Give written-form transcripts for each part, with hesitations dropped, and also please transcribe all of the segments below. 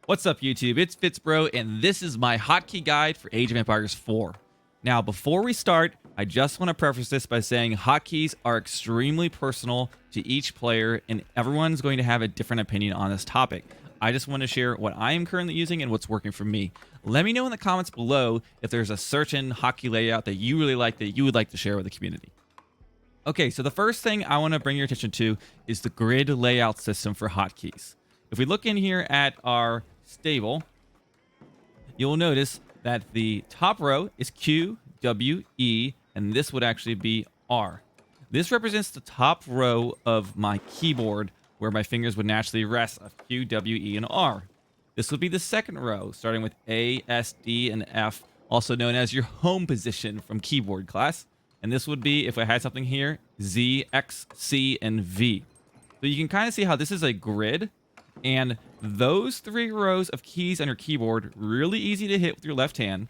What's up, YouTube? It's FitzBro, and this is my hotkey guide for Age of Empires 4. Now, before we start, I just want to preface this by saying hotkeys are extremely personal to each player, and everyone's going to have a different opinion on this topic. I just want to share what I am currently using and what's working for me. Let me know in the comments below if there's a certain hotkey layout that you really like that you would like to share with the community. Okay, so the first thing I want to bring your attention to is the grid layout system for hotkeys. If we look in here at our stable, you'll notice that the top row is Q, W, E, and this would actually be R. This represents the top row of my keyboard where my fingers would naturally rest of Q, W, E, and R. This would be the second row, starting with A, S, D, and F, also known as your home position from keyboard class. And this would be, if I had something here, Z, X, C, and V. So you can kind of see how this is a grid. And those three rows of keys on your keyboard, really easy to hit with your left hand.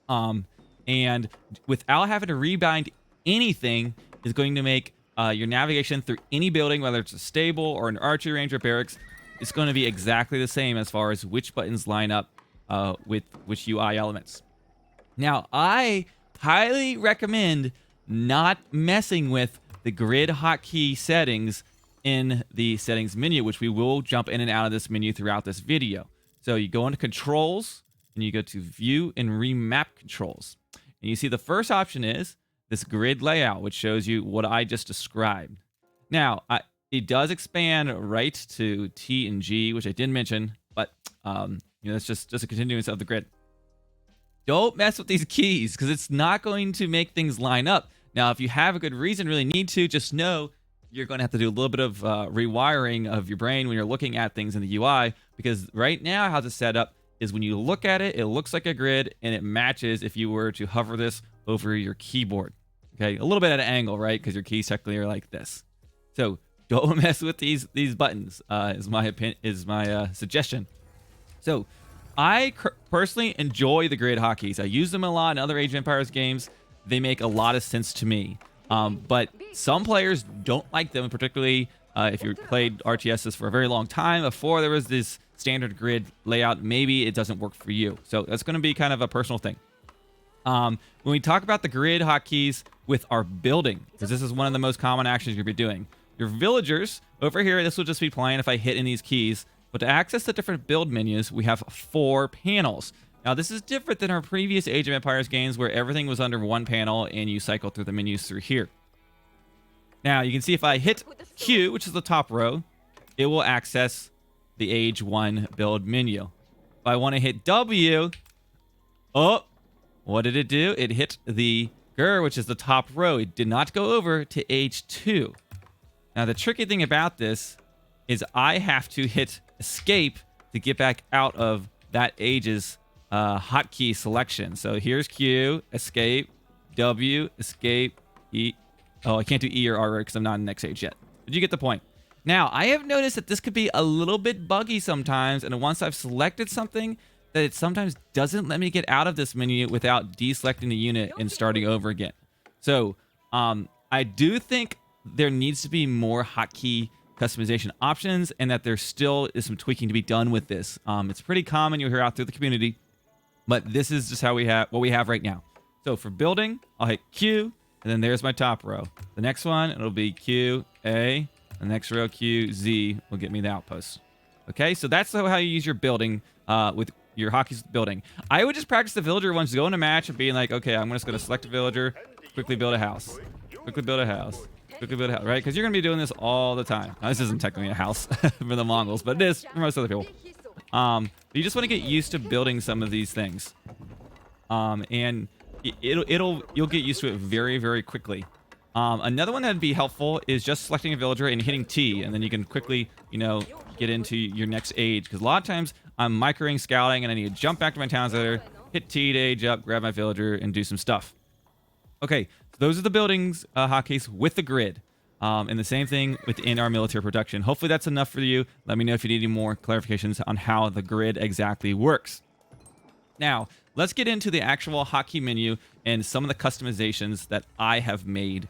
And without having to rebind anything, is going to make your navigation through any building, whether it's a stable or an archery range or barracks, it's going to be exactly the same as far as which buttons line up with which UI elements. Now, I highly recommend not messing with the grid hotkey settings in the settings menu, which we will jump in and out of this menu throughout this video. So you go into controls and you go to view and remap controls. And you see the first option is this grid layout, which shows you what I just described. Now, it does expand right to T and G, which I did mention, but it's just a continuance of the grid. Don't mess with these keys because it's not going to make things line up. Now, if you have a good reason, really need to, just know you're going to have to do a little bit of rewiring of your brain when you're looking at things in the UI, because right now how it's set up is when you look at it, it looks like a grid and it matches if you were to hover this over your keyboard. Okay, a little bit at an angle, right? Because your keys technically are like this. So don't mess with these buttons. Is my opinion, is my suggestion. So I personally enjoy the grid hotkeys. I use them a lot in other Age of Empires games. They make a lot of sense to me. But some players don't like them, particularly if you played RTSs for a very long time before there was this standard grid layout. Maybe it doesn't work for you. So that's going to be kind of a personal thing. When we talk about the grid hotkeys with our building, because this is one of the most common actions you'll be doing. Your villagers, over here, this will just be playing if I hit in these keys. But to access the different build menus, we have 4 panels. Now, this is different than our previous Age of Empires games where everything was under one panel and you cycle through the menus through here. Now, you can see if I hit Q, which is the top row, it will access the Age 1 build menu. If I want to hit W, oh, what did it do? It hit the GUR, which is the top row. It did not go over to Age 2. Now, the tricky thing about this is I have to hit escape to get back out of that Age's hotkey selection. So here's Q, escape, W, escape, E. Oh, I can't do E or R because I'm not in the next age yet. But you get the point. Now, I have noticed that this could be a little bit buggy sometimes, and once I've selected something, that it sometimes doesn't let me get out of this menu without deselecting the unit and starting over again. So I do think there needs to be more hotkey customization options, and that there still is some tweaking to be done with this. It's pretty common, you'll hear out through the community, but this is just how we have what we have right now. So for building, I'll hit Q, and then there's my top row. The next one, it'll be Q, A, the next row, Q, Z, will get me the outpost. Okay, so that's how you use your building with your hotkeys building. I would just practice the villager ones, go in a match and being like, okay, I'm just going to select a villager, quickly build a house, quickly build a house, quickly build a house, right? Because you're going to be doing this all the time. Now, this isn't technically a house for the Mongols, but it is for most other people. You just want to get used to building some of these things. And you'll get used to it very, very quickly. Another one that'd be helpful is just selecting a villager and hitting T, and then you can quickly, get into your next age. Because a lot of times I'm microing, scouting, and I need to jump back to my town center, hit T to age up, grab my villager, and do some stuff. Okay, so those are the buildings hotkeys with the grid. And the same thing within our military production. Hopefully that's enough for you. Let me know if you need any more clarifications on how the grid exactly works. Now, let's get into the actual hotkey menu and some of the customizations that I have made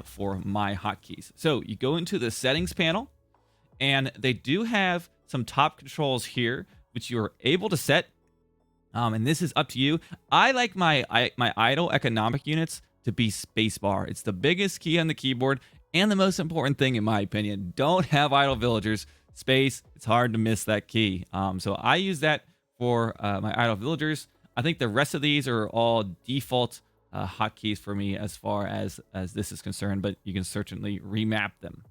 for my hotkeys. So you go into the settings panel, and they do have some top controls here which you're able to set. And this is up to you. I like my idle economic units to be spacebar. It's the biggest key on the keyboard and the most important thing in my opinion. Don't have idle villagers. Space, it's hard to miss that key. So I use that for my idle villagers. I think the rest of these are all default hotkeys for me as far as this is concerned, but you can certainly remap them.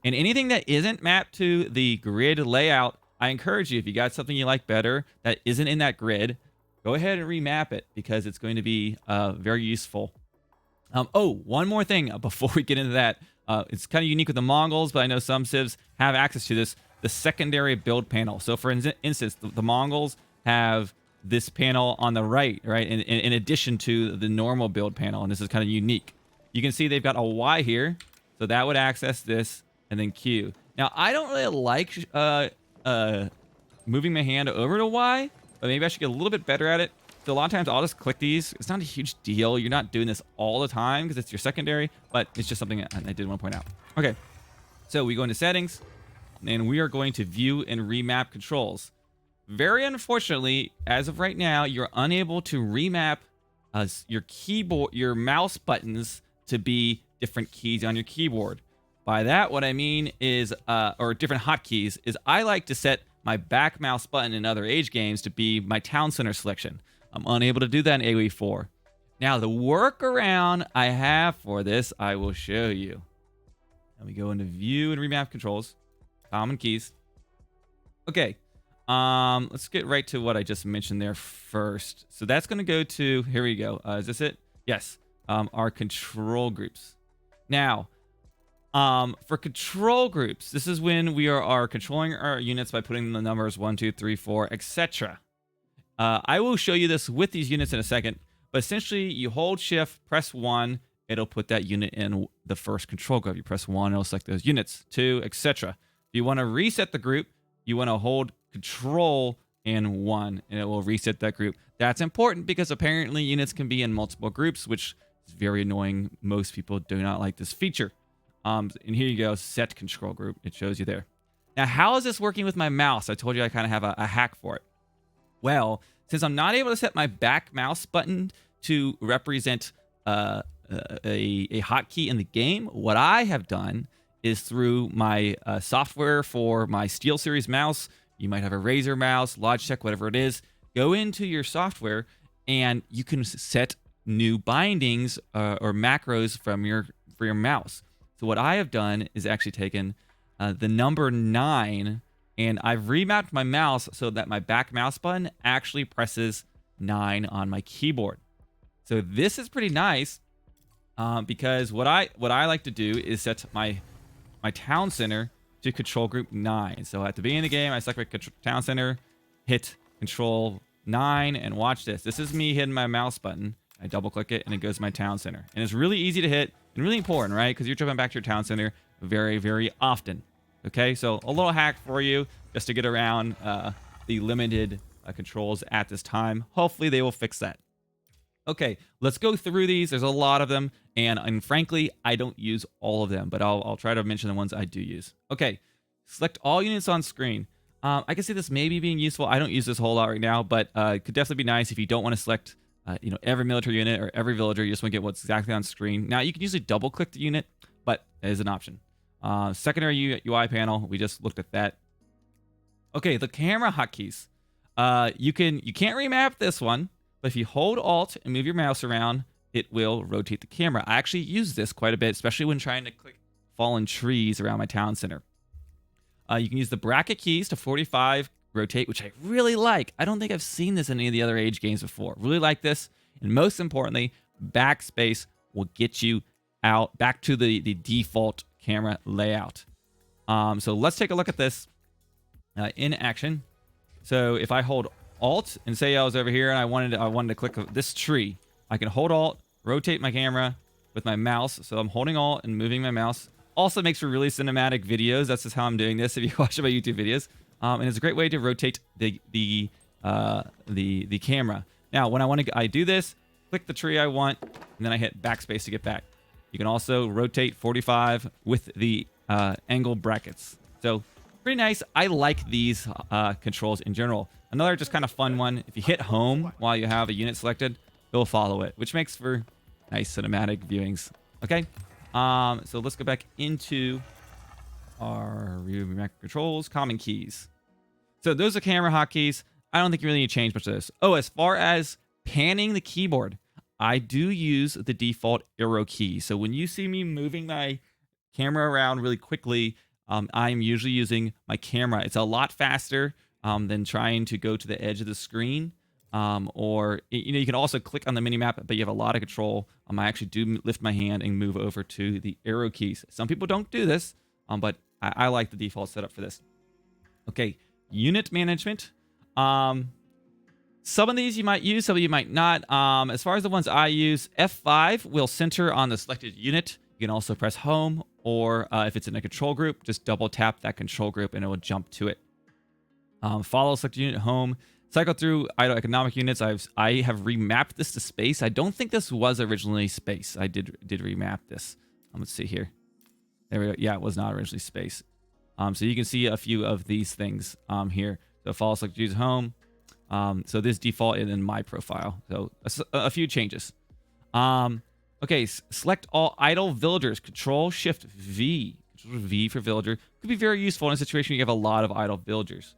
And anything that isn't mapped to the grid layout, I encourage you, if you got something you like better that isn't in that grid, go ahead and remap it because it's going to be very useful. Oh, one more thing before we get into that. It's kind of unique with the Mongols, but I know some civs have access to this, the secondary build panel. So for instance, the Mongols have this panel on the right, in addition to the normal build panel, and this is kind of unique. You can see they've got a Y here, so that would access this, and then Q. Now, I don't really like moving my hand over to Y, but maybe I should get a little bit better at it. So a lot of times I'll just click these. It's not a huge deal. You're not doing this all the time because it's your secondary, but it's just something I did want to point out. Okay, so we go into settings, and we are going to view and remap controls. Very unfortunately, as of right now, you're unable to remap your keyboard, your mouse buttons to be different keys on your keyboard. By that, what I mean is, or different hotkeys, is I like to set my back mouse button in other age games to be my town center selection. I'm unable to do that in AoE 4. Now, the workaround I have for this, I will show you. Now we go into view and remap controls, common keys. Okay. Let's get right to what I just mentioned there first. So that's going to go to, here we go. Is this it? Yes. Our control groups. Now, for control groups, this is when we are controlling our units by putting the numbers 1, 2, 3, 4, etc. I will show you this with these units in a second, but essentially you hold shift, press 1, it'll put that unit in the first control group. You press 1, it'll select those units, 2, etc. If you want to reset the group, you want to hold control and 1, and it will reset that group. That's important because apparently units can be in multiple groups, which is very annoying. Most people do not like this feature. And here you go, set control group. It shows you there. Now, how is this working with my mouse? I told you I kind of have a hack for it. Well, since I'm not able to set my back mouse button to represent a hotkey in the game, what I have done is through my software for my SteelSeries mouse. You might have a Razer mouse, Logitech, whatever it is. Go into your software and you can set new bindings or macros for your mouse. So what I have done is actually taken the number 9 and I've remapped my mouse so that my back mouse button actually presses 9 on my keyboard. So this is pretty nice because what I like to do is set my town center to control group 9. So at the beginning of the game, I select my town center, hit control 9, and watch this. This is me hitting my mouse button. I double click it and it goes to my town center. And it's really easy to hit and really important, right? Because you're jumping back to your town center very, very often. Okay, so a little hack for you just to get around the limited controls at this time. Hopefully they will fix that. Okay, let's go through these. There's a lot of them, and frankly, I don't use all of them, but I'll try to mention the ones I do use. Okay, select all units on screen. I can see this maybe being useful. I don't use this a whole lot right now, but it could definitely be nice if you don't want to select every military unit or every villager. You just want to get what's exactly on screen. Now, you can usually double-click the unit, but it is an option. Secondary UI panel, we just looked at that. Okay, the camera hotkeys. You can't remap this one, but if you hold Alt and move your mouse around, it will rotate the camera. I actually use this quite a bit, especially when trying to click fallen trees around my town center. You can use the bracket keys to 45 rotate, which I really like. I don't think I've seen this in any of the other Age games before. Really like this. And most importantly, backspace will get you out back to the default camera layout. So let's take a look at this in action. So if I hold Alt and say I was over here and I wanted to click this tree, I can hold Alt, rotate my camera with my mouse. So I'm holding Alt and moving my mouse. Also makes for really cinematic videos. That's just how I'm doing this if you watch my YouTube videos. And it's a great way to rotate the camera. Now, when I do this, click the tree I want, and then I hit backspace to get back. You can also rotate 45 with the angle brackets. So Pretty nice. I like these controls in general. Another just kind of fun one. If you hit home while you have a unit selected, it'll follow it, which makes for nice cinematic viewings. Okay. So let's go back into our Remap controls, common keys. So those are camera hotkeys. I don't think you really need to change much of this. Oh, as far as panning the keyboard, I do use the default arrow key. So when you see me moving my camera around really quickly, I'm usually using my camera. It's a lot faster than trying to go to the edge of the screen. Or, you can also click on the mini map, but you have a lot of control. I actually do lift my hand and move over to the arrow keys. Some people don't do this, but I like the default setup for this. Okay, unit management. Some of these you might use, some of you might not. As far as the ones I use, F5 will center on the selected unit. You can also press home, or if it's in a control group, just double tap that control group and it will jump to it. Follow selected unit home. Cycle through idle economic units. I have remapped this to space. I don't think this was originally space. I did remap this. Let's see here. There we go. Yeah, it was not originally space. So you can see a few of these things here. So follow select use home. So this default is in my profile. So a few changes. Okay, select all idle villagers. Control Shift V. Control V for villager. Could be very useful in a situation where you have a lot of idle villagers.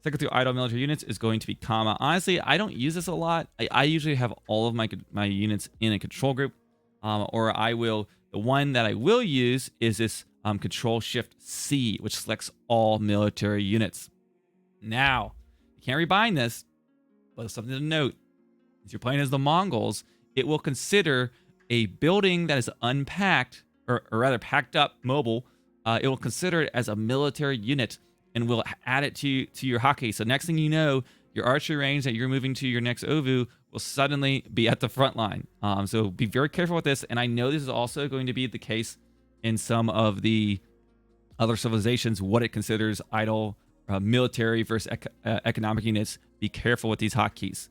Cycle through idle military units is going to be comma. Honestly, I don't use this a lot. I usually have all of my units in a control group. Or I will, the one that I will use is this Control Shift C, which selects all military units. Now, you can't rebind this, but something to note. If you're playing as the Mongols, it will consider a building that is unpacked, or rather packed up, mobile. It will consider it as a military unit and will add it to your hotkey. So next thing you know, your archery range that you're moving to your next OVU will suddenly be at the front line. So be very careful with this. And I know this is also going to be the case in some of the other civilizations, what it considers idle military versus economic units. Be careful with these hotkeys.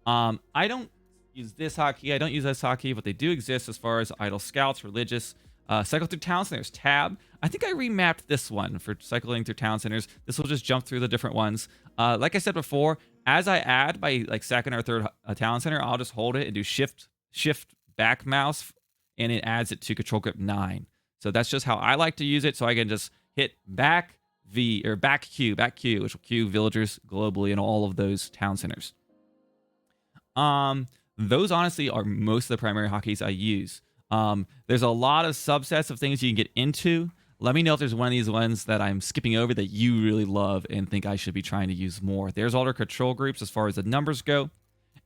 I don't use this hotkey. I don't use this hotkey, but they do exist as far as idle scouts, religious. Cycle through town centers, tab. I think I remapped this one for cycling through town centers. This will just jump through the different ones. Like I said before, as I add by like second or third town center, I'll just hold it and do shift back mouse, and it adds it to control group 9. So that's just how I like to use it. So I can just hit back V or back Q, which will queue villagers globally in all of those town centers. Those honestly are most of the primary hotkeys I use. There's a lot of subsets of things you can get into. Let me know if there's one of these ones that I'm skipping over that you really love and think I should be trying to use more. There's all our control groups as far as the numbers go.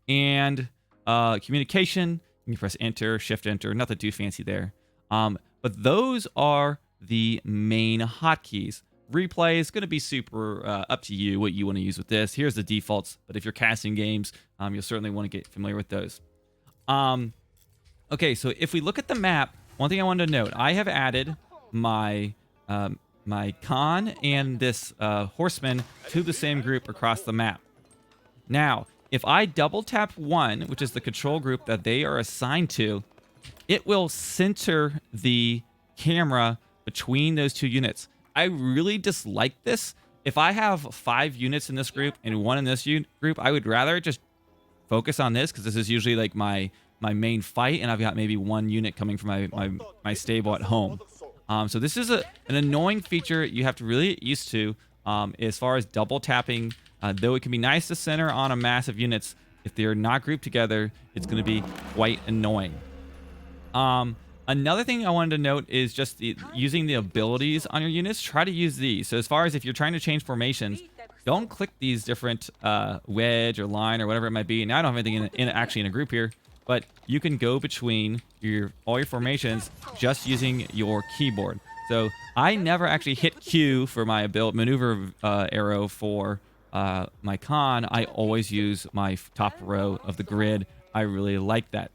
And communication, you can press enter, shift enter, nothing too fancy there. But those are the main hotkeys. Replay is going to be super up to you what you want to use with this. Here's the defaults, but if you're casting games, you'll certainly want to get familiar with those. Okay, so if we look at the map, one thing I wanted to note, I have added my my Khan and this horseman to the same group across the map. Now, if I double tap 1, which is the control group that they are assigned to, it will center the camera between those two units. I really dislike this. If I have 5 units in this group and 1 in this group, I would rather just focus on this, because this is usually like my main fight, and I've got maybe 1 unit coming from my stable at home. So this is an annoying feature you have to really get used to as far as double tapping. Though it can be nice to center on a mass of units, if they're not grouped together, it's going to be quite annoying. Another thing I wanted to note is just using the abilities on your units. Try to use these. So as far as if you're trying to change formations, don't click these different wedge or line or whatever it might be. Now I don't have anything actually in a group here, but you can go between all your formations just using your keyboard. So I never actually hit Q for my maneuver arrow for my Khan. I always use my top row of the grid. I really like that.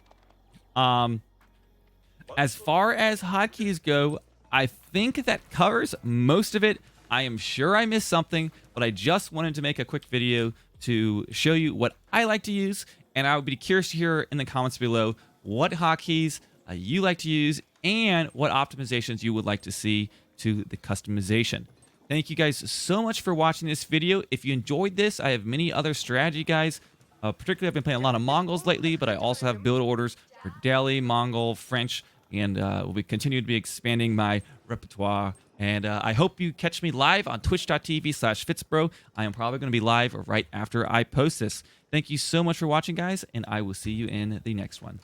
As far as hotkeys go, I think that covers most of it. I am sure I missed something, but I just wanted to make a quick video to show you what I like to use. And I would be curious to hear in the comments below what hotkeys you like to use and what optimizations you would like to see to the customization. Thank you guys so much for watching this video. If you enjoyed this, I have many other strategy guides. Particularly, I've been playing a lot of Mongols lately, but I also have build orders for Delhi, Mongol, French, and we'll be continue to be expanding my repertoire. And I hope you catch me live on twitch.tv/FitzBro. I am probably going to be live right after I post this. Thank you so much for watching, guys, and I will see you in the next one.